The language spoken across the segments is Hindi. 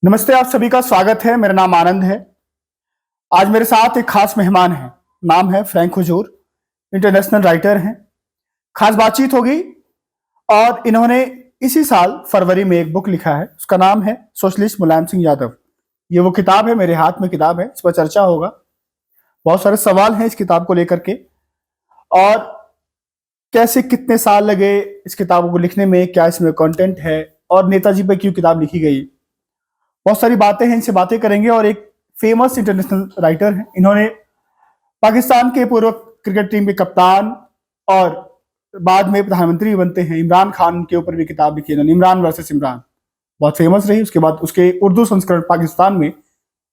नमस्ते, आप सभी का स्वागत है। मेरा नाम आनंद है। आज मेरे साथ एक खास मेहमान है। नाम है फ्रैंक हुजूर। इंटरनेशनल राइटर हैं। खास बातचीत होगी और इन्होंने इसी साल फरवरी में एक बुक लिखा है। उसका नाम है सोशलिस्ट मुलायम सिंह यादव। ये वो किताब है, मेरे हाथ में किताब है, इस पर चर्चा होगा। बहुत सारे सवाल हैं इस किताब को लेकर के, और कैसे कितने साल लगे इस किताब को लिखने में, क्या इसमें कंटेंट है और नेताजी पर क्यों किताब लिखी गई। बहुत सारी बातें हैं, इनसे बातें करेंगे। और एक फेमस इंटरनेशनल राइटर हैं। इन्होंने पाकिस्तान के पूर्व क्रिकेट टीम के कप्तान और बाद में प्रधानमंत्री भी बनते हैं इमरान खान के ऊपर भी किताब लिखी है। इमरान वर्सेस इमरान बहुत फेमस रही। उसके बाद उसके उर्दू संस्करण पाकिस्तान में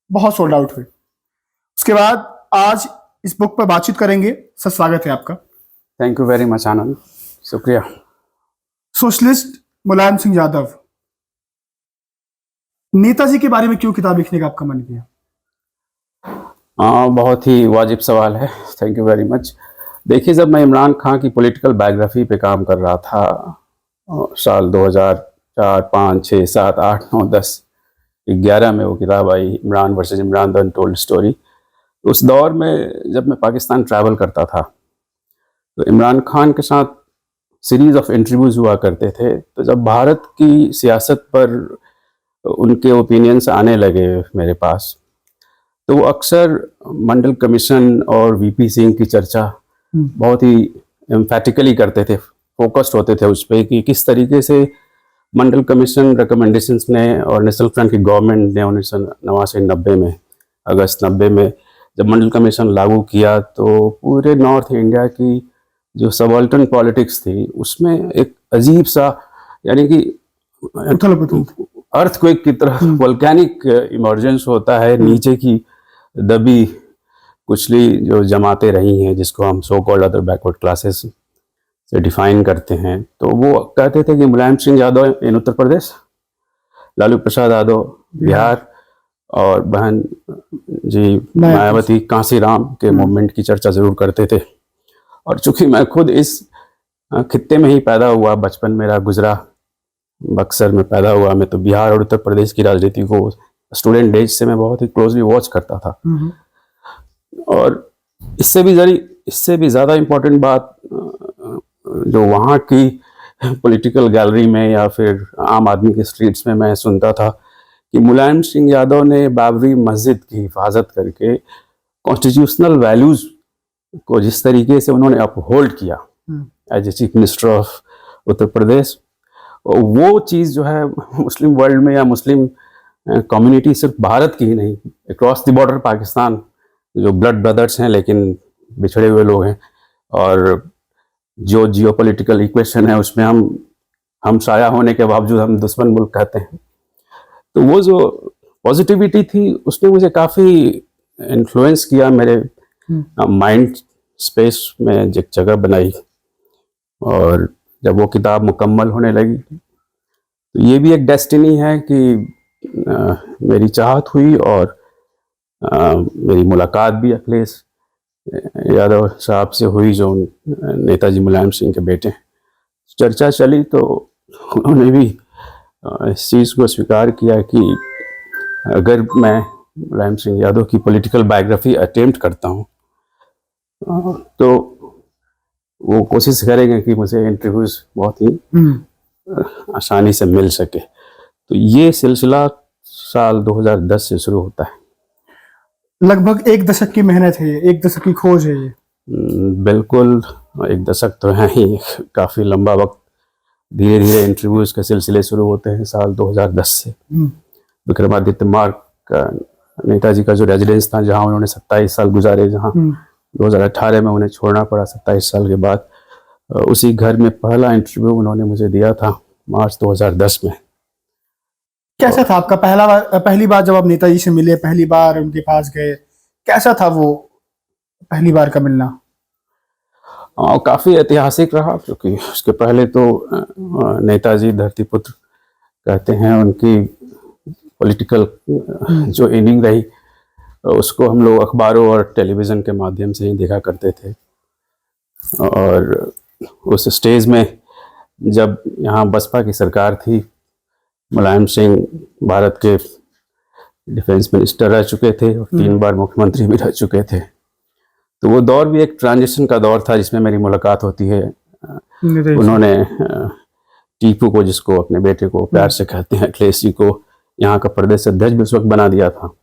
बहुत सोल्ड आउट हुए। उसके बाद आज इस बुक पर बातचीत करेंगे। सर, स्वागत है आपका। थैंक यू वेरी मच आनंद, शुक्रिया। सोशलिस्ट मुलायम सिंह यादव, नेताजी के बारे में क्यों किताब लिखने का आपका मन किया? बहुत ही वाजिब सवाल है। Thank you very much. देखिए, जब मैं इमरान खान की पॉलिटिकल बायोग्राफी पे काम कर रहा था साल 2004, 5, 6, 7, 8, 9, 10, 11 में वो किताब आई, Imran versus Imran the untold story. उस दौर में जब मैं पाकिस्तान ट्रैवल करता था तो इमरान खान के साथ सीरीज ऑफ इंटरव्यूज हुआ करते थे। तो जब भारत की सियासत पर उनके ओपिनियंस आने लगे मेरे पास, तो वो अक्सर मंडल कमीशन और वीपी सिंह की चर्चा बहुत ही एम्फेटिकली करते थे, फोकस्ड होते थे उस पर कि किस तरीके से मंडल कमीशन रिकमेंडेशंस ने और नेशनल फ्रंट की गवर्नमेंट ने 1989-90 में, अगस्त 90 में जब मंडल कमीशन लागू किया तो पूरे नॉर्थ इंडिया की जो सबॉल्टन पॉलिटिक्स थी उसमें एक अजीब सा, यानी कि अर्थक्वेक की तरह वोल्केनिक इमर्जेंस होता है, नीचे की दबी कुचली जो जमाते रही हैं, जिसको हम so called other backward classes से डिफाइन करते हैं। तो वो कहते थे कि मुलायम सिंह यादव इन उत्तर प्रदेश, लालू प्रसाद यादव बिहार और बहन जी मायावती कांसीराम के मूवमेंट की चर्चा जरूर करते थे। और चूंकि मैं खुद इस खित्ते में ही पैदा हुआ, बचपन मेरा गुजरा बक्सर में पैदा हुआ, मैं तो बिहार और उत्तर प्रदेश की राजनीति को स्टूडेंट डेज से मैं बहुत ही क्लोजली वॉच करता था। और इससे भी ज़्यादा इम्पोर्टेंट बात जो वहाँ की पॉलिटिकल गैलरी में या फिर आम आदमी के स्ट्रीट्स में मैं सुनता था कि मुलायम सिंह यादव ने बाबरी मस्जिद की हिफाजत करके कॉन्स्टिट्यूशनल वैल्यूज़ को जिस तरीके से उन्होंने अपहोल्ड किया as a chief minister of Uttar Pradesh, वो चीज़ जो है मुस्लिम वर्ल्ड में या मुस्लिम कम्युनिटी सिर्फ भारत की ही नहीं, अक्रॉस द बॉर्डर पाकिस्तान जो ब्लड ब्रदर्स हैं लेकिन बिछड़े हुए लोग हैं, और जो जियोपॉलिटिकल इक्वेशन है उसमें हम साया होने के बावजूद हम दुश्मन मुल्क कहते हैं। तो वो जो पॉजिटिविटी थी उसने मुझे काफ़ी इन्फ्लुएंस किया, मेरे माइंड स्पेस में एक जगह बनाई। और जब वो किताब मुकम्मल होने लगी तो ये भी एक डेस्टिनी है कि मेरी चाहत हुई और मेरी मुलाकात भी अखिलेश यादव साहब से हुई, जो नेताजी मुलायम सिंह के बेटे हैं। चर्चा चली तो उन्होंने भी इस चीज़ को स्वीकार किया कि अगर मैं मुलायम सिंह यादव की पॉलिटिकल बायोग्राफी अटेम्प्ट करता हूँ तो वो कोशिश करेंगे कि मुझे इंटरव्यूज बहुत ही आसानी से मिल सके। तो ये सिलसिला साल 2010 से शुरू होता है। लगभग 1 दशक की मेहनत है ये, 1 दशक की खोज है ये। बिल्कुल, 1 दशक तो है ही, काफ़ी लंबा वक्त। धीरे धीरे इंटरव्यूज के सिलसिले शुरू होते हैं साल 2010 से। विक्रमादित्य मार्ग का नेताजी का जो रेजिडेंस था, जहाँ उन्होंने 27 साल गुजारे, जहाँ 2018 में उन्हें छोड़ना पड़ा 27 साल के बाद, उसी घर में पहला इंटरव्यू उन्होंने मुझे दिया था मार्च 2010 में। कैसा था आपका पहली बार जब आप नेताजी से मिले, पहली बार उनके पास गए, कैसा था वो पहली बार का मिलना? काफ़ी ऐतिहासिक रहा, क्योंकि उसके पहले तो नेताजी धरतीपुत्र कहते हैं, उनकी पॉलिटिकल जो इनिंग रही उसको हम लोग अखबारों और टेलीविज़न के माध्यम से ही देखा करते थे। और उस स्टेज में जब यहाँ बसपा की सरकार थी, मुलायम सिंह भारत के डिफेंस मिनिस्टर रह चुके थे और 3 बार मुख्यमंत्री भी रह चुके थे। तो वो दौर भी एक ट्रांजिशन का दौर था जिसमें मेरी मुलाकात होती है। उन्होंने टीपू को, जिसको अपने बेटे को प्यार से कहते हैं, अखिलेश जी को यहाँ का प्रदेश अध्यक्ष भी उस वक्त बना दिया था।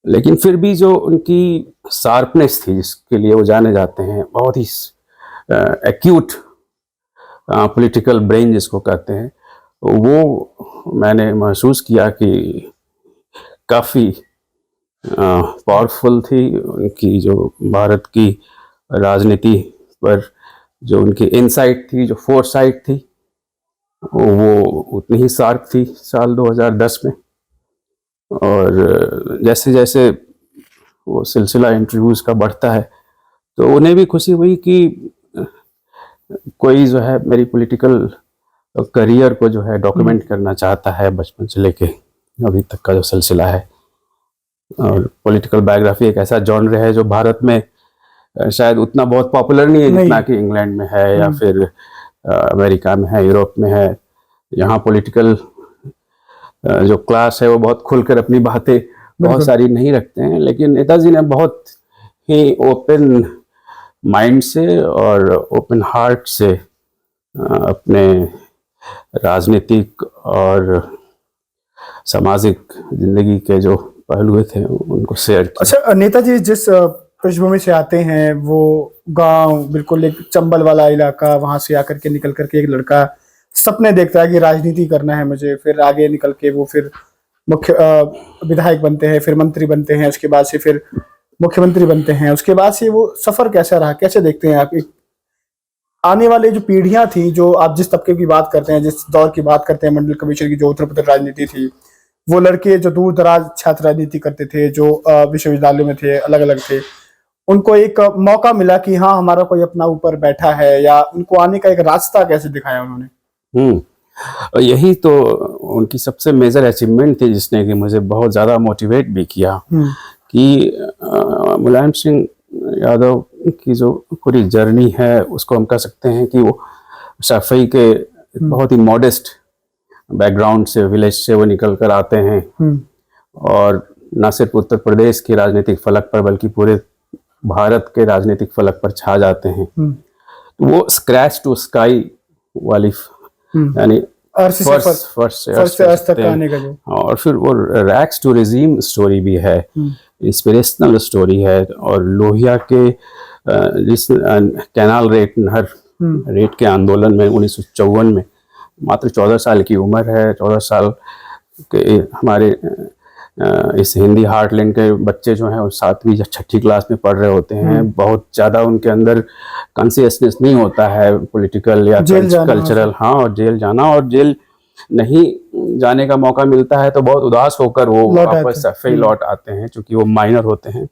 लेकिन फिर भी जो उनकी शार्पनेस थी, जिसके लिए वो जाने जाते हैं, बहुत ही एक्यूट पॉलिटिकल ब्रेन जिसको कहते हैं, वो मैंने महसूस किया कि काफ़ी पावरफुल थी। उनकी जो भारत की राजनीति पर जो उनकी इनसाइट थी, जो फोरसाइट थी, वो उतनी ही शार्प थी साल 2010 में। और जैसे जैसे वो सिलसिला इंटरव्यूज़ का बढ़ता है तो उन्हें भी खुशी हुई कि कोई जो है मेरी पॉलिटिकल करियर को जो है डॉक्यूमेंट करना चाहता है, बचपन से लेके अभी तक का जो सिलसिला है। और पॉलिटिकल बायोग्राफी एक ऐसा जॉनर है जो भारत में शायद उतना बहुत पॉपुलर नहीं है जितना कि इंग्लैंड में है या फिर अमेरिका में है, यूरोप में है। यहाँ पॉलिटिकल जो क्लास है वो बहुत खुलकर अपनी बातें बहुत सारी नहीं रखते हैं, लेकिन नेताजी ने बहुत ही ओपन माइंड से और ओपन हार्ट से अपने राजनीतिक और सामाजिक जिंदगी के जो पहलू थे उनको शेयर किया। अच्छा, नेताजी जिस पृष्ठभूमि से आते हैं, वो गांव, बिल्कुल एक चंबल वाला इलाका, वहां से आकर के निकल करके एक लड़का सपने देखता है कि राजनीति करना है मुझे, फिर आगे निकल के वो फिर मुख्य विधायक बनते हैं, फिर मंत्री बनते हैं, उसके बाद से फिर मुख्यमंत्री बनते हैं। उसके बाद से वो सफर कैसा रहा, कैसे देखते हैं आप? आने वाले जो पीढ़ियां थी, जो आप जिस तबके की बात करते हैं, जिस दौर की बात करते हैं, मंडल कमिश्नर की जो उत्तर प्रदेश राजनीति थी, वो लड़के जो दूर दराज छात्र राजनीति करते थे, जो विश्वविद्यालय में थे, अलग अलग थे, उनको एक मौका मिला कि हाँ हमारा कोई अपना ऊपर बैठा है, या उनको आने का एक रास्ता कैसे दिखाया उन्होंने? यही तो उनकी सबसे मेजर अचीवमेंट थी, जिसने कि मुझे बहुत ज़्यादा मोटिवेट भी किया कि मुलायम सिंह यादव की जो पूरी जर्नी है उसको हम कह सकते हैं कि वो सफाई के बहुत ही मॉडेस्ट बैकग्राउंड से, विलेज से वो निकल कर आते हैं और न सिर्फ उत्तर प्रदेश के राजनीतिक फलक पर बल्कि पूरे भारत के राजनीतिक फलक पर छा जाते हैं। तो वो स्क्रैच टू स्काई वाली यानी फर्स्ट तक आने का जो, और फिर वो रैक्स टू रिजीम स्टोरी भी है, इंस्पिरेशनल स्टोरी है। और लोहिया के जिस कैनाल रेट, नहर रेट के आंदोलन में 1954 में मात्र 14 साल की उम्र है। 14 साल के हमारे इस हिंदी हार्टलैंड के बच्चे जो हैं वो 7वीं या 6ठी क्लास में पढ़ रहे होते हैं। बहुत ज़्यादा उनके अंदर कॉन्शियसनेस नहीं होता है पॉलिटिकल या कल्चरल। हाँ, और जेल जाना, और जेल नहीं जाने का मौका मिलता है तो बहुत उदास होकर वो वापस सफाई लौट आते हैं, क्योंकि वो माइनर होते हैं।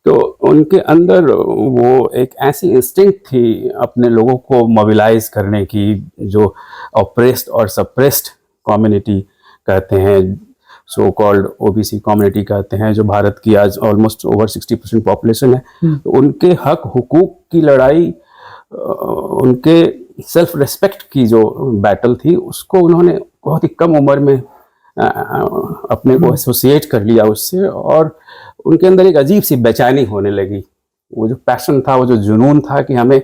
तो उनके अंदर वो एक ऐसी इंस्टिंक्ट थी अपने लोगों को मोबिलाइज करने की, जो ऑप्रेस्ड और सप्रेस्ड कम्युनिटी कहते हैं, सो कॉल्ड ओबीसी कम्युनिटी कहते हैं, जो भारत की आज ऑलमोस्ट ओवर 60% पॉपुलेशन है। तो उनके हक हुकूक की लड़ाई, उनके सेल्फ रिस्पेक्ट की जो बैटल थी, उसको उन्होंने बहुत ही कम उम्र में अपने को एसोसिएट कर लिया उससे, और उनके अंदर एक अजीब सी बेचैनी होने लगी। वो जो पैशन था, वो जो जुनून था कि हमें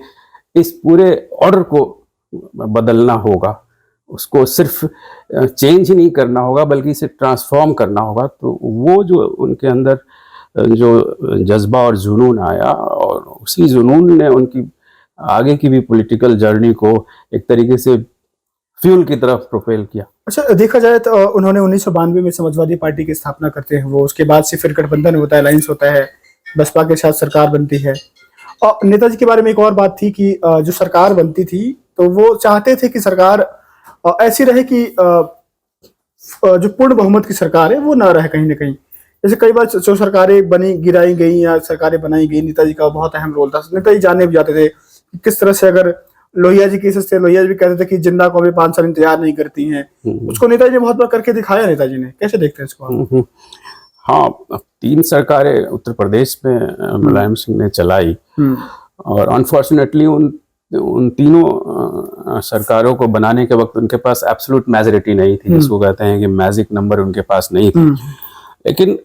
इस पूरे ऑर्डर को बदलना होगा, उसको सिर्फ चेंज ही नहीं करना होगा बल्कि इसे ट्रांसफॉर्म करना होगा। तो वो जो उनके अंदर जो जज्बा और जुनून आया, और उसी जुनून ने उनकी आगे की भी पॉलिटिकल जर्नी को एक तरीके से फ्यूल की तरफ प्रोपेल किया। अच्छा, देखा जाए तो उन्होंने 1992 में समाजवादी पार्टी की स्थापना करते हैं वो, उसके बाद से फिर गठबंधन होता है, अलायंस होता है, बसपा के साथ सरकार बनती है। और नेताजी के बारे में एक और बात थी कि जो सरकार बनती थी तो वो चाहते थे कि सरकार ऐसी रहे कि जो पूर्ण बहुमत की सरकार है वो ना रहे कहीं ना कहीं। जैसे कई बार जो सरकारें बनी गिराई गई या सरकारें बनाई गई, नेताजी का बहुत अहम रोल था। नेताजी जाने भी जाते थे किस तरह से, अगर लोहिया जी केसेस थे, लोहिया जी भी कहते थे कि जिंदा को भी 5 साल इंतजार नहीं करती हैं, उसको नेताजी ने बहुत बार करके दिखाया। नेताजी ने कैसे देखते हैं इसको? हाँ, 3 सरकारें उत्तर प्रदेश में मुलायम सिंह ने चलाई, और अनफॉर्चुनेटली उन तीनों सरकारों को बनाने के वक्त उनके पास एब्सोल्यूट मेजॉरिटी नहीं थी, जिसको कहते हैं कि मैजिक नंबर उनके पास नहीं थी। लेकिन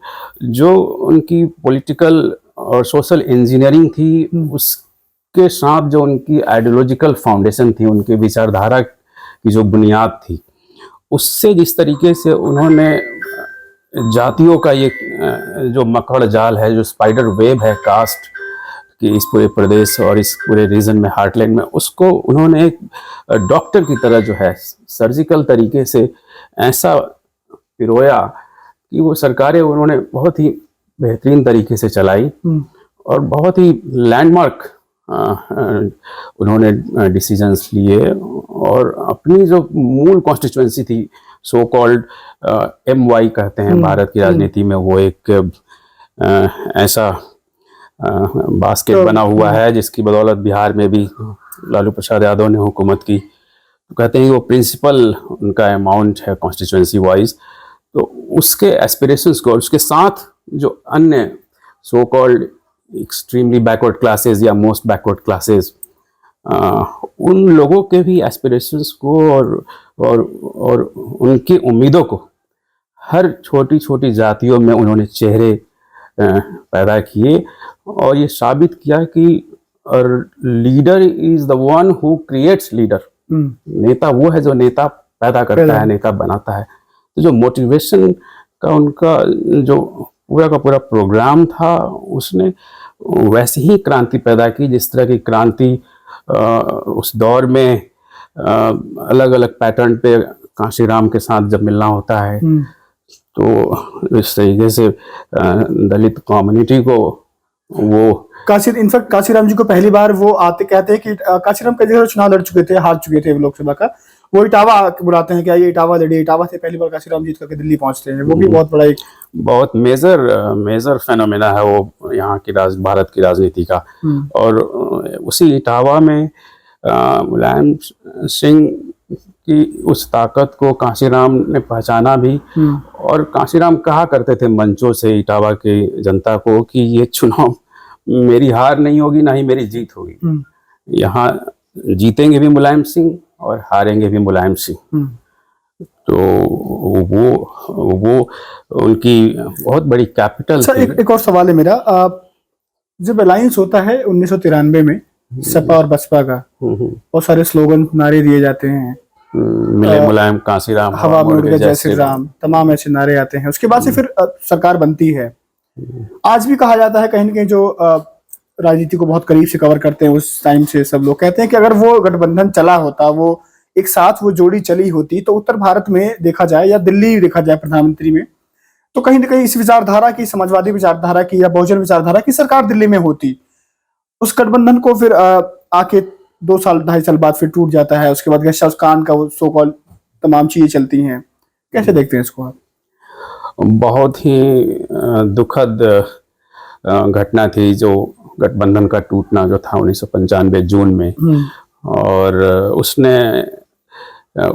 जो उनकी पॉलिटिकल और सोशल इंजीनियरिंग थी, उसके साथ जो उनकी आइडियोलॉजिकल फाउंडेशन थी, उनकी विचारधारा की जो बुनियाद थी, उससे जिस तरीके से उन्होंने जातियों का ये जो मकड़ जाल है, जो स्पाइडर वेब है कास्ट कि इस पूरे प्रदेश और इस पूरे रीजन में, हार्टलैंड में, उसको उन्होंने एक डॉक्टर की तरह जो है सर्जिकल तरीके से ऐसा पिरोया कि वो सरकारें उन्होंने बहुत ही बेहतरीन तरीके से चलाई और बहुत ही लैंडमार्क उन्होंने डिसीजंस लिए। और अपनी जो मूल कॉन्स्टिट्यूएंसी थी, सो कॉल्ड MY कहते हैं भारत की राजनीति में, वो एक ऐसा बास्केट बना हुआ है जिसकी बदौलत बिहार में भी लालू प्रसाद यादव ने हुकूमत की। तो कहते हैं वो प्रिंसिपल उनका अमाउंट है कॉन्स्टिट्यूएंसी वाइज। तो उसके एस्पिरेशंस को, उसके साथ जो अन्य so called extremely backward classes या मोस्ट बैकवर्ड क्लासेस, उन लोगों के भी एस्पिरेशंस को और उनकी उम्मीदों को हर छोटी छोटी जातियों में उन्होंने चेहरे पैदा किए और ये साबित किया कि leader is the one who creates leader. नेता वो है जो नेता पैदा करता है, नेता बनाता है। तो जो मोटिवेशन का उनका जो पूरा का पूरा प्रोग्राम था, उसने वैसे ही क्रांति पैदा की जिस तरह की क्रांति उस दौर में अलग अलग पैटर्न पे कांशीराम के साथ जब मिलना होता है, तो इस तरीके से दलित कम्युनिटी को वो इनफैक्ट काशीराम जी को पहली बार वो आते कहते हैं कि काशीराम कई जगह चुनाव लड़ चुके थे, हार चुके थे लोकसभा का, वो इटावा बुलाते हैं, क्या ये इटावा लड़े, इटावा से पहली बार काशीराम जीत करके दिल्ली पहुंचते हैं। वो भी बहुत बड़ा एक बहुत मेजर फेनोमेना है वो यहाँ की भारत की राजनीति का। और उसी इटावा में मुलायम सिंह की उस ताकत को कांशीराम ने पहचाना भी। और कांशीराम कहा करते थे मंचों से इटावा की जनता को कि ये चुनाव मेरी हार नहीं होगी, ना ही मेरी जीत होगी, यहाँ जीतेंगे भी मुलायम सिंह और हारेंगे भी मुलायम सिंह। तो वो उनकी बहुत बड़ी कैपिटल थी। एक और सवाल है मेरा, जब अलायंस होता है 1993 में सपा और बसपा का, बहुत सारे स्लोगन नारे दिए जाते हैं, मिले मुलायम कांशीराम, हवा में उड़ गए जय श्री राम, तमाम ऐसे नारे आते हैं। उसके बाद से फिर सरकार बनती है। आज भी कहा जाता है कहीं न कहीं जो राजनीति को बहुत करीब से कवर करते हैं उस टाइम से, सब लोग कहते हैं कि अगर वो गठबंधन चला होता, वो एक साथ वो जोड़ी चली होती, तो उत्तर भारत में देखा जाए या दिल्ली देखा जाए प्रधानमंत्री में, तो कहीं न कहीं इस विचारधारा की, समाजवादी विचारधारा की या बहुजन विचारधारा की सरकार दिल्ली में होती। उस गठबंधन को फिर आके 2 साल 2.5 साल बाद फिर टूट जाता है। उसके बाद गेस्ट हाउस कांड का वो सो कॉल तमाम चीजें चलती हैं। कैसे देखते हैं इसको आप? बहुत ही दुखद घटना थी जो गठबंधन का टूटना जो था 1995 जून में। और उसने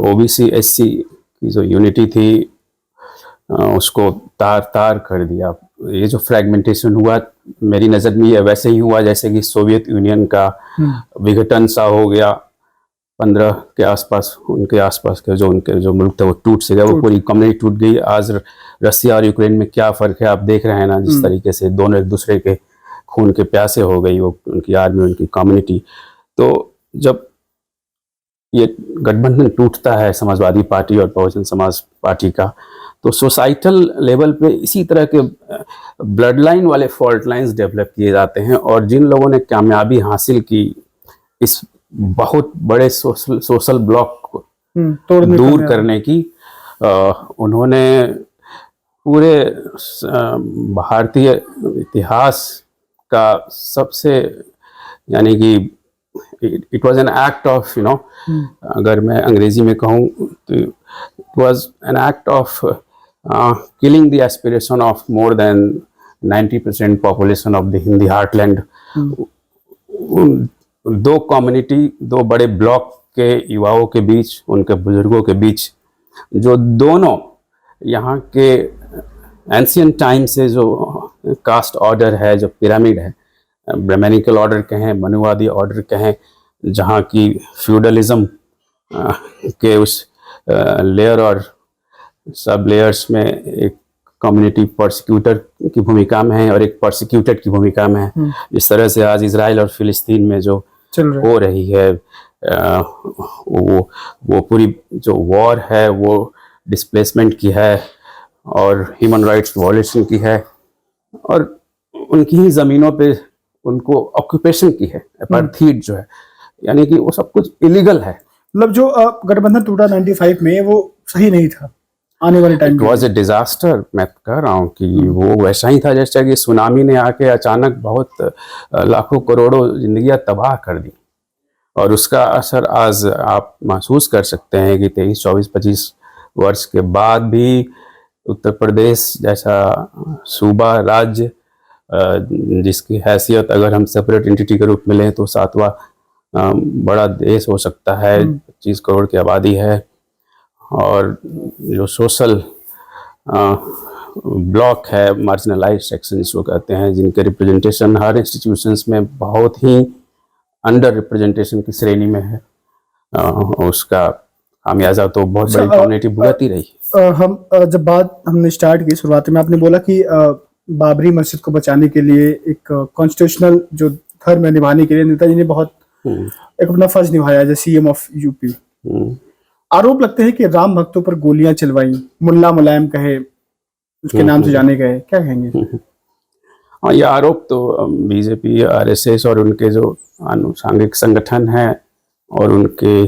ओबीसी एससी की जो यूनिटी थी उसको तार कर दिया। ये जो फ्रैगमेंटेशन हुआ, मेरी नज़र में ये वैसे ही हुआ जैसे कि सोवियत यूनियन का विघटन सा हो गया। 15 के आसपास, उनके आसपास के जो मुल्क थे वो टूट से गए, वो पूरी कम्युनिटी टूट गई। आज रसिया और यूक्रेन में क्या फ़र्क है आप देख रहे हैं ना, जिस तरीके से दोनों एक दूसरे के खून के प्यासे हो गई वो, उनकी आर्मी, उनकी कम्युनिटी। तो जब ये गठबंधन टूटता है समाजवादी पार्टी और बहुजन समाज पार्टी का, तो सोसाइटल लेवल पे इसी तरह के ब्लड लाइन वाले फॉल्ट लाइंस डेवलप किए जाते हैं। और जिन लोगों ने कामयाबी हासिल की इस बहुत बड़े सोशल ब्लॉक को दूर करने की, उन्होंने पूरे भारतीय इतिहास का सबसे, यानी कि it was an act of अगर मैं अंग्रेजी में कहूँ तो it was an act of killing the aspiration of more than 90% population of the Hindi heartland. दो कम्युनिटी, दो बड़े ब्लॉक के युवाओं के बीच, उनके बुजुर्गों के बीच, जो दोनों यहाँ के एंशियंट टाइम से जो कास्ट ऑर्डर है, जो पिरामिड है, ब्राह्मणिकल ऑर्डर कहें, मनुवादी ऑर्डर कहें, जहाँ की फ्यूडलिज्म के उस लेयर और सब लेयर्स में एक कम्युनिटी प्रोसिक्यूटर की भूमिका में है और एक प्रोसिक्यूटेड की भूमिका में है। इस तरह से आज इजराइल और फिलिस्तीन में जो चल रहा हो रही है वो पूरी जो वॉर है वो डिस्प्लेसमेंट की है और ह्यूमन राइट्स वॉयलेशन की है और उनकी ही ज़मीनों पे उनको ऑक्यूपेशन की है, अपार्थीड जो है, यानी कि वो सब कुछ इलीगल है। मतलब जो गठबंधन टूटा 95 में वो सही नहीं था आने वाले time it was a disaster. मैं कह रहा हूँ कि वो वैसा ही था जैसा कि सुनामी ने आके अचानक बहुत लाखों करोड़ों जिंदगियां तबाह कर दी और उसका असर आज आप महसूस कर सकते हैं कि 23, 24, 25 वर्ष के बाद भी उत्तर प्रदेश जैसा सूबा राज्य जिसकी हैसियत अगर हम सेपरेट एंटिटी के रूप में लें तो 7वां बड़ा देश हो सकता है, 25 करोड़ की आबादी है और जो सोशल ब्लॉक है, मार्जिनलाइज सेक्शन जिसको कहते हैं, जिनके रिप्रेजेंटेशन हर इंस्टीट्यूशंस में बहुत ही अंडर रिप्रेजेंटेशन की श्रेणी में है, उसका खामियाजा तो बहुत बड़ी कम्युनिटी भुगत ही रही। हम जब बात हमने स्टार्ट की शुरुआत में, आपने बोला कि बाबरी मस्जिद को बचाने के लिए एक कॉन्स्टिट्यूशनल जो धर्म है निभाने के लिए नेताजी ने बहुत एक अपना फर्ज निभाया एज सीएम ऑफ यूपी। आरोप लगते हैं कि राम भक्तों पर गोलियां चलवाई, मुल्ला मुलायम कहे उसके नाम से जाने गए, क्या कहेंगे? हाँ, ये आरोप तो बीजेपी, आरएसएस और उनके जो आनुषंगिक संगठन हैं और उनके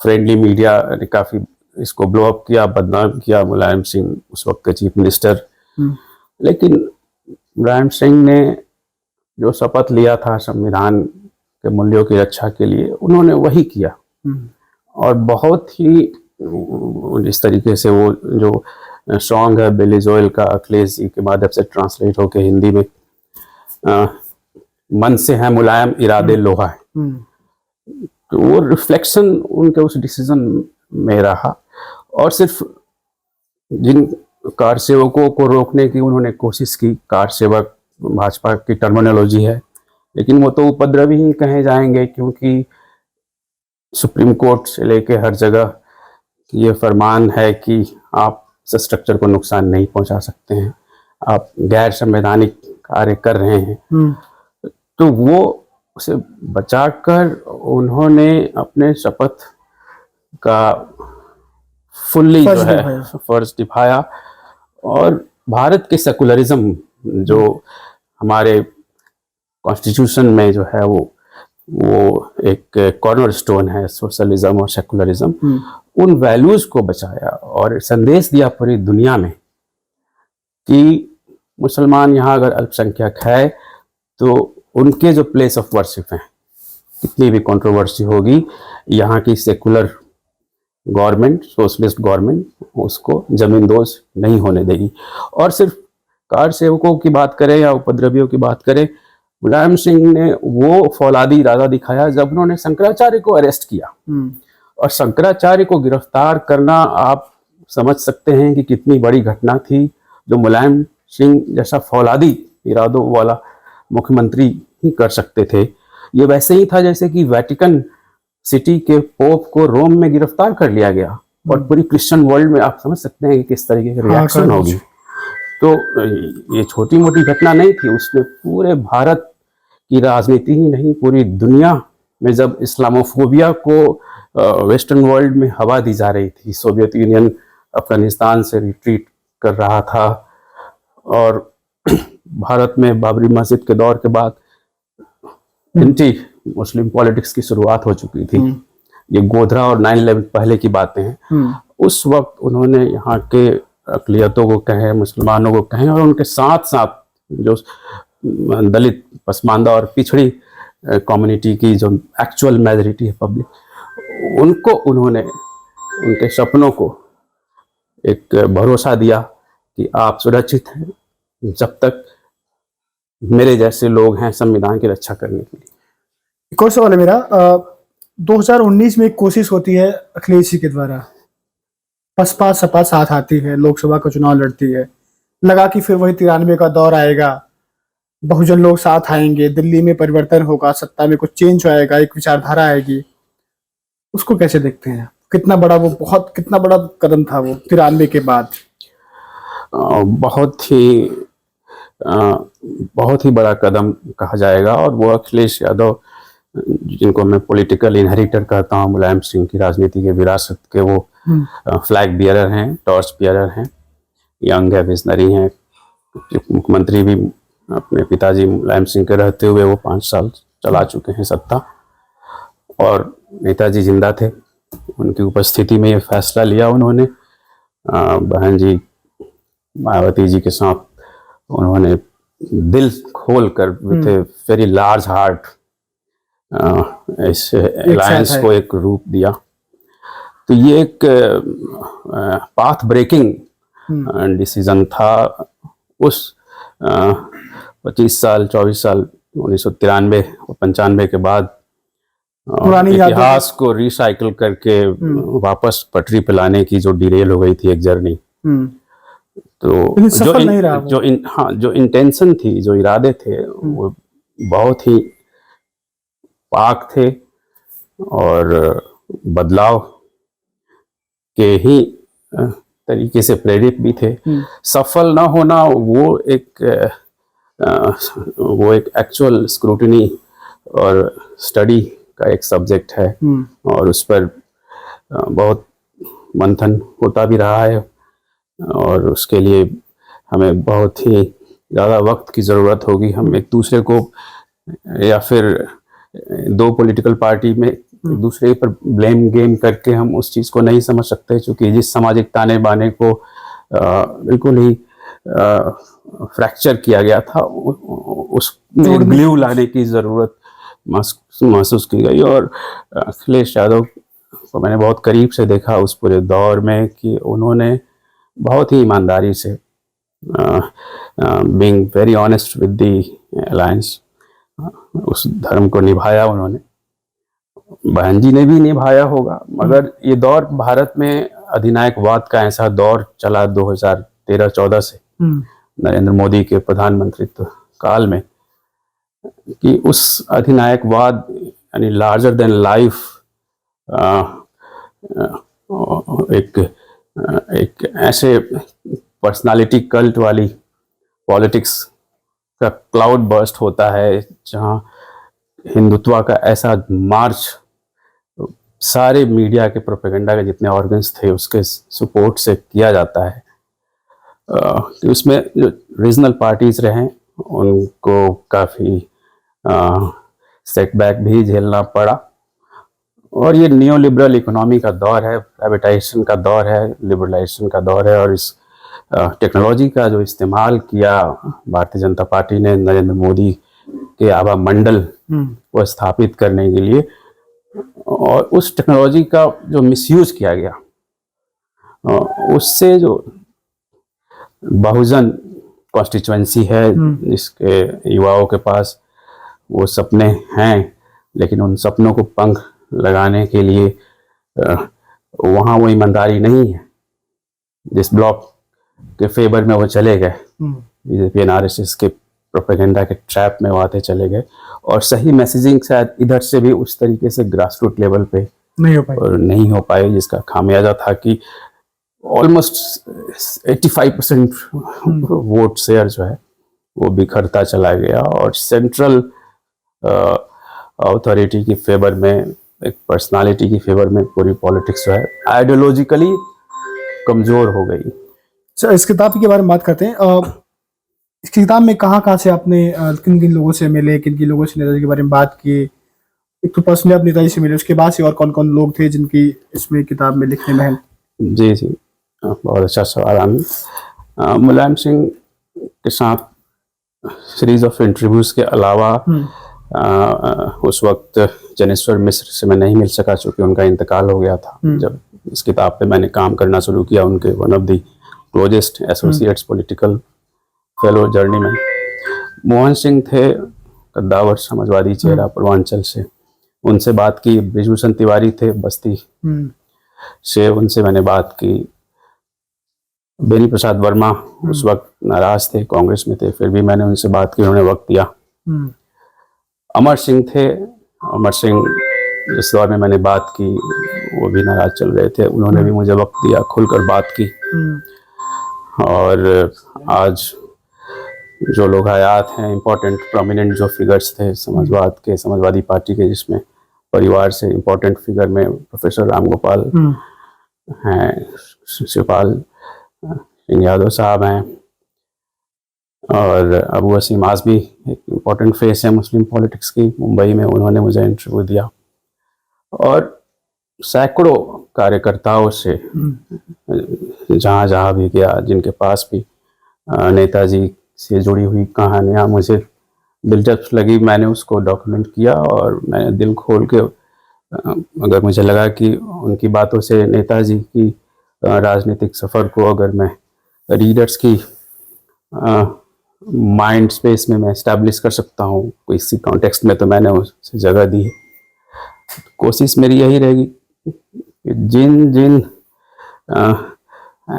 फ्रेंडली मीडिया ने काफी इसको ब्लो अप किया, बदनाम किया मुलायम सिंह उस वक्त के चीफ मिनिस्टर। लेकिन मुलायम सिंह ने जो शपथ लिया था संविधान के मूल्यों की रक्षा के लिए, उन्होंने वही किया और बहुत ही इस तरीके से वो जो सॉन्ग है बिली जोएल का अखिलेश जी के माध्यम से ट्रांसलेट होकर हिंदी में मन से है मुलायम इरादे लोहा है, तो वो रिफ्लेक्शन उनके उस डिसीजन में रहा। और सिर्फ जिन कार सेवकों को रोकने की उन्होंने कोशिश की, कार सेवक भाजपा की टर्मिनोलॉजी है, लेकिन वो तो उपद्रवी ही कहे जाएंगे क्योंकि सुप्रीम कोर्ट से लेके हर जगह ये फरमान है कि आप स्ट्रक्चर को नुकसान नहीं पहुंचा सकते हैं, आप गैर संवैधानिक कार्य कर रहे हैं। तो वो उसे बचाकर उन्होंने अपने शपथ का फुल्ली जो है फर्ज निभाया और भारत के सेकुलरिज्म जो हमारे कॉन्स्टिट्यूशन में जो है वो एक कॉर्नर स्टोन है, सोशलिज्म और सेकुलरिज्म, उन वैल्यूज को बचाया और संदेश दिया पूरी दुनिया में कि मुसलमान यहाँ अगर अल्पसंख्यक है तो उनके जो प्लेस ऑफ वर्शिप हैं, कितनी भी कंट्रोवर्सी होगी, यहाँ की सेकुलर गवर्नमेंट, सोशलिस्ट गवर्नमेंट उसको जमींदोज नहीं होने देगी। और सिर्फ कार सेवकों की बात करें या उपद्रवियों की बात करें, मुलायम सिंह ने वो फौलादी इरादा दिखाया जब उन्होंने शंकराचार्य को अरेस्ट किया। और शंकराचार्य को गिरफ्तार करना आप समझ सकते हैं कि कितनी बड़ी घटना थी, जो मुलायम सिंह जैसा फौलादी इरादों वाला मुख्यमंत्री ही कर सकते थे। ये वैसे ही था जैसे कि वेटिकन सिटी के पोप को रोम में गिरफ्तार कर लिया गया और पूरी क्रिश्चियन वर्ल्ड में आप समझ सकते हैं कि किस तरीके की रिएक्शन होगी। तो ये छोटी मोटी घटना नहीं थी, उसने पूरे भारत की राजनीति ही नहीं पूरी दुनिया में, जब इस्लामोफोबिया को वेस्टर्न वर्ल्ड में हवा दी जा रही थी, सोवियत यूनियन अफगानिस्तान से रिट्रीट कर रहा था और भारत में बाबरी मस्जिद के दौर के बाद एंटी मुस्लिम पॉलिटिक्स की शुरुआत हो चुकी थी। ये गोधरा और 9/11 पहले की बातें हैं। उस वक्त उन्होंने यहाँ के अक़लियतों को कहें, मुसलमानों को कहें और उनके साथ साथ जो दलित, पसमानदा और पिछड़ी कम्युनिटी की जो एक्चुअल मेजॉरिटी है पब्लिक, उनको उन्होंने उनके सपनों को एक भरोसा दिया कि आप सुरक्षित हैं जब तक मेरे जैसे लोग हैं संविधान की रक्षा करने के लिए। एक और सवाल है मेरा, 2019 में एक कोशिश होती है अखिलेश जी के द्वारा, बसपा सपा साथ आती है, लोकसभा का चुनाव लड़ती है, लगा कि फिर वही 93 का दौर आएगा, बहुजन लोग साथ आएंगे, दिल्ली में परिवर्तन होगा, सत्ता में कुछ चेंज आएगा, एक विचारधारा आएगी। उसको कैसे देखते हैं? कितना बड़ा कदम था वो 93 के बाद? बहुत ही बहुत ही बड़ा कदम कहा जाएगा। और वो अखिलेश यादव, जिनको मैं पॉलिटिकल इनहेरिटर कहता हूँ मुलायम सिंह की राजनीति के विरासत के, वो फ्लैग बियरर हैं, टॉर्च बियरर हैं, यंग है, विजनरी हैं। मुख्यमंत्री भी अपने पिताजी मुलायम सिंह के रहते हुए वो 5 साल चला चुके हैं सत्ता, और नेताजी जिंदा थे, उनकी उपस्थिति में ये फैसला लिया उन्होंने। बहन जी मायावती जी के साथ उन्होंने दिल खोल कर with a very large heart इस अलायंस को एक रूप दिया। तो ये एक पाथ ब्रेकिंग डिसीजन था उस 25 साल 24 साल 1993 और 95 के बाद इतिहास को रिसाइकिल करके वापस पटरी पे लाने की जो डिरेल हो गई थी एक जर्नी। तो जो इंटेंशन थी, जो इरादे थे, वो बहुत ही पाक थे और बदलाव के ही तरीके से प्रेरित भी थे। सफल ना होना वो एक एक्चुअल स्क्रूटनी और स्टडी का एक सब्जेक्ट है, और उस पर बहुत मंथन होता भी रहा है, और उसके लिए हमें बहुत ही ज़्यादा वक्त की ज़रूरत होगी। हम एक दूसरे को या फिर दो पॉलिटिकल पार्टी में एक दूसरे पर ब्लेम गेम करके हम उस चीज़ को नहीं समझ सकते, क्योंकि जिस सामाजिक ताने बाने को बिल्कुल ही फ्रैक्चर किया गया था, उसमें ग्लू लाने की ज़रूरत महसूस की गई। और अखिलेश यादव को मैंने बहुत करीब से देखा उस पूरे दौर में कि उन्होंने बहुत ही ईमानदारी से being very honest with the alliance उस धर्म को निभाया उन्होंने। बहन जी ने भी निभाया होगा, मगर ये दौर भारत में अधिनायकवाद का ऐसा दौर चला 2013-14 से नरेंद्र मोदी के प्रधानमंत्रित्व काल में, कि उस अधिनायकवाद यानी लार्जर देन लाइफ एक ऐसे पर्सनालिटी कल्ट वाली पॉलिटिक्स का क्लाउड बर्स्ट होता है, जहां हिंदुत्व का ऐसा मार्च सारे मीडिया के प्रोपेगेंडा के जितने ऑर्गन्स थे उसके सपोर्ट से किया जाता है। कि उसमें जो रीजनल पार्टीज रहे उनको काफ़ी सेटबैक भी झेलना पड़ा। और ये न्यू लिबरल इकोनॉमी का दौर है, प्राइवेटाइजेशन का दौर है, लिबरलाइजेशन का दौर है, और इस टेक्नोलॉजी का जो इस्तेमाल किया भारतीय जनता पार्टी ने नरेंद्र मोदी के आभा मंडल को स्थापित करने के लिए, और उस टेक्नोलॉजी का जो मिसयूज किया गया, उससे जो बहुजन कॉन्स्टिट्यूएंसी है जिसके युवाओं के पास वो सपने हैं, लेकिन उन सपनों को पंख लगाने के लिए वहाँ वो ईमानदारी नहीं है। जिस ब्लॉक के फेवर में वो चले गए, बीजेपी एनआरएसएस के प्रोपेगेंडा के ट्रैप में वो आते चले गए, और सही मैसेजिंग शायद इधर से भी उस तरीके से ग्रास रूट लेवल पे नहीं हो पाई, जिसका खामियाजा था कि ऑलमोस्ट 85% वोट शेयर जो है वो बिखरता चला गया, और सेंट्रल अथॉरिटी की फेवर में, एक पर्सनालिटी की फेवर में पूरी पॉलिटिक्स जो है आइडियोलॉजिकली कमज़ोर हो गई। सर, इस किताब के बारे में बात करते हैं। इस किताब में कहाँ से आपने किन किन लोगों से मिले, किन किन लोगों से नेताजी के बारे में बात की? एक तो पर्सनली आप नेताजी से मिले, उसके बाद से और कौन कौन लोग थे जिनकी इसमें किताब में लिखने में है? जी बहुत अच्छा सवाल आमिर। मुलायम सिंह के साथ सीरीज ऑफ इंटरव्यूज़ के अलावा उस वक्त जनेश्वर मिश्र से मैं नहीं मिल सका, चूँकि उनका इंतकाल हो गया था जब इस किताब पे मैंने काम करना शुरू किया। उनके one of the closest associates political fellow journey में मोहन सिंह थे, कद्दावर समाजवादी चेहरा पूर्वांचल से, उनसे बात की। बृजभूषण तिवारी थे बस्ती से, उनसे मैंने बात की। बेनी प्रसाद वर्मा उस वक्त नाराज थे, कांग्रेस में थे, फिर भी मैंने उनसे बात की, उन्होंने वक्त दिया। अमर सिंह थे, अमर सिंह जिस दौर में मैंने बात की वो भी नाराज चल रहे थे, उन्होंने भी मुझे वक्त दिया, खुलकर बात की। और आज जो लोग हयात हैं, इम्पोर्टेंट प्रोमिनेंट जो फिगर्स थे समाजवादी पार्टी के, जिसमें परिवार से इम्पोर्टेंट फिगर में प्रोफेसर राम गोपाल हैं, शिवपाल सिंह यादव साहब हैं, और अबू वसीम आज़मी एक इम्पोर्टेंट फेस है मुस्लिम पॉलिटिक्स की मुंबई में, उन्होंने मुझे इंटरव्यू दिया। और सैकड़ों कार्यकर्ताओं से जहाँ जहाँ भी गया, जिनके पास भी नेताजी से जुड़ी हुई कहानियाँ मुझे दिलचस्प लगी, मैंने उसको डॉक्यूमेंट किया। और मैंने दिल खोल के, अगर मुझे लगा कि उनकी बातों से नेताजी की राजनीतिक सफ़र को अगर मैं रीडर्स की माइंड स्पेस में मैं इस्टेब्लिश कर सकता हूँ कोई इसी कॉन्टेक्स्ट में, तो मैंने उसे जगह दी है। कोशिश मेरी यही रहेगी कि जिन जिन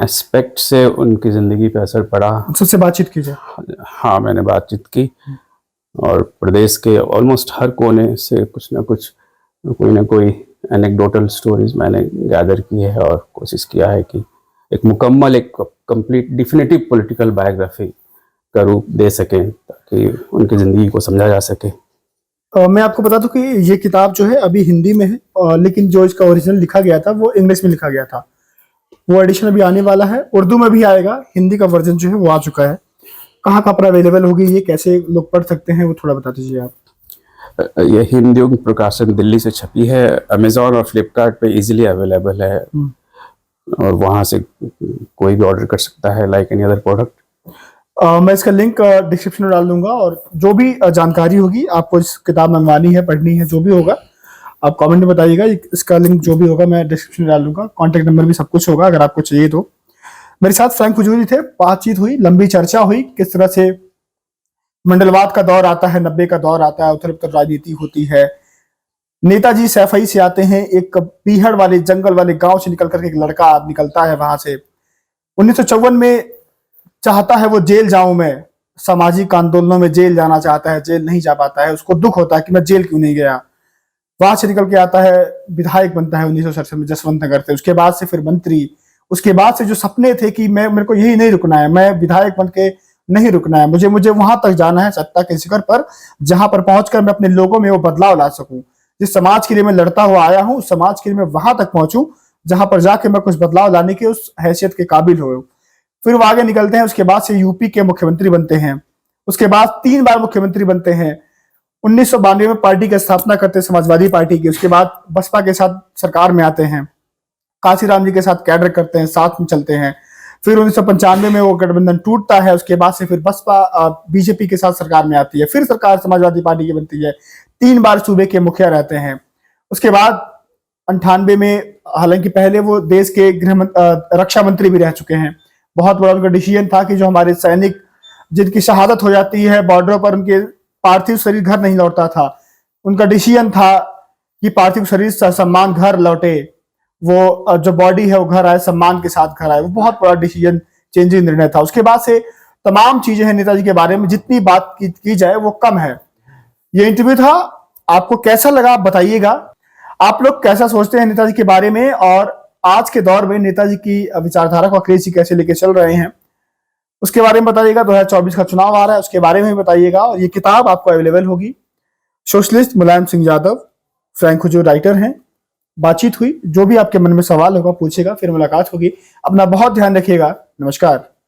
एस्पेक्ट से उनकी ज़िंदगी पे असर पड़ा, सबसे बातचीत की जाए। हाँ, मैंने बातचीत की और प्रदेश के ऑलमोस्ट हर कोने से कुछ ना कुछ, कोई ना कोई एनेक्डोटल स्टोरीज मैंने गैदर की है और कोशिश किया है कि एक मुकम्मल, एक कंप्लीट डिफिनेटिव पॉलिटिकल बायोग्राफी का रूप दे सकें, ताकि उनकी ज़िंदगी को समझा जा सके। मैं आपको बता दूं कि ये किताब जो है अभी हिंदी में है, लेकिन जो इसका ओरिजिनल लिखा गया था वो इंग्लिश में लिखा गया था। वो एडिशन अभी आने वाला है, उर्दू में भी आएगा, हिंदी का वर्जन जो है वो आ चुका है। कहाँ पर अवेलेबल होगी, ये कैसे लोग पढ़ सकते हैं, वो थोड़ा बता दीजिए आप। ये हिंदी प्रकाशन दिल्ली से छपी है, अमेजोन और फ्लिपकार्ट पे इजीली अवेलेबल है, और वहाँ से कोई भी ऑर्डर कर सकता है लाइक एनी अदर प्रोडक्ट। मैं इसका लिंक डिस्क्रिप्शन में डाल दूंगा, और जो भी जानकारी होगी आपको, इस किताब मंगवानी है, पढ़नी है, जो भी होगा आप कमेंट में बताइएगा। इसका लिंक जो भी होगा मैं डिस्क्रिप्शन में डाल दूंगा, कॉन्टैक्ट नंबर भी सब कुछ होगा अगर आपको चाहिए तो। मेरे साथ फ्रैंक हुजूरी थे, बातचीत हुई, लंबी चर्चा हुई, किस तरह से मंडलवाद का दौर आता है, 90 का दौर आता है, उत्तर उत्तर राजनीति होती है। नेताजी सैफई से आते हैं, एक पीहड़ वाले जंगल वाले गांव से निकल करके एक लड़का निकलता है वहां से, 1954 में चाहता है वो जेल जाऊं मैं, सामाजिक आंदोलनों में जेल जाना चाहता है, जेल नहीं जा पाता है, उसको दुख होता है कि मैं जेल क्यों नहीं गया। वहां से निकल के आता है, विधायक बनता है 1967 में जसवंत नगर से, उसके बाद से फिर मंत्री, उसके बाद से जो सपने थे कि मेरे को यही नहीं रुकना है, मैं विधायक बन के नहीं रुकना है, मुझे वहां तक जाना है, सत्ता के शिखर पर, जहां पर पहुंचकर मैं अपने लोगों में वो बदलाव ला सकूं। जिस समाज के लिए मैं लड़ता हुआ आया हूं, उस समाज के लिए मैं वहां तक पहुंचूं जहां पर जाके मैं कुछ बदलाव लाने के उस हैसियत के काबिल हो। फिर वो आगे निकलते हैं, उसके बाद से यूपी के मुख्यमंत्री बनते हैं, उसके बाद 3 बार मुख्यमंत्री बनते हैं। 1992 में पार्टी की स्थापना करते हैं, समाजवादी पार्टी की, उसके बाद बसपा के साथ सरकार में आते हैं, काशीराम जी के साथ कैडर करते हैं, साथ में चलते हैं। फिर 1995 में वो गठबंधन टूटता है, उसके बाद से फिर बसपा बीजेपी के साथ सरकार में आती है, फिर सरकार समाजवादी पार्टी की बनती है, 3 बार सूबे के मुखिया रहते हैं। उसके बाद 98 में, हालांकि पहले वो देश के रक्षा मंत्री भी रह चुके हैं, बहुत बड़ा उनका डिसीजन था कि जो हमारे सैनिक जिनकी शहादत हो जाती है बॉर्डरों पर, उनके पार्थिव शरीर घर नहीं लौटता था, उनका डिसीजन था कि पार्थिव शरीर सम्मान घर लौटे, वो जो बॉडी है वो घर आए, सम्मान के साथ घर आए। वो बहुत बड़ा डिसीजन चेंजिंग निर्णय था। उसके बाद से तमाम चीजें हैं नेताजी के बारे में, जितनी बात की जाए वो कम है। ये इंटरव्यू था, आपको कैसा लगा आप बताइएगा। आप लोग कैसा सोचते हैं नेताजी के बारे में, और आज के दौर में नेताजी की विचारधारा को अखिलेश जी कैसे लेके चल रहे हैं, उसके बारे में बताइएगा। 2024 का चुनाव आ रहा है, उसके बारे में भी बताइएगा। और ये किताब आपको अवेलेबल होगी। सोशलिस्ट मुलायम सिंह यादव, फ्रैंक हुजूर राइटर हैं। बातचीत हुई, जो भी आपके मन में सवाल होगा पूछेगा, फिर मुलाकात होगी। अपना बहुत ध्यान रखिएगा। नमस्कार।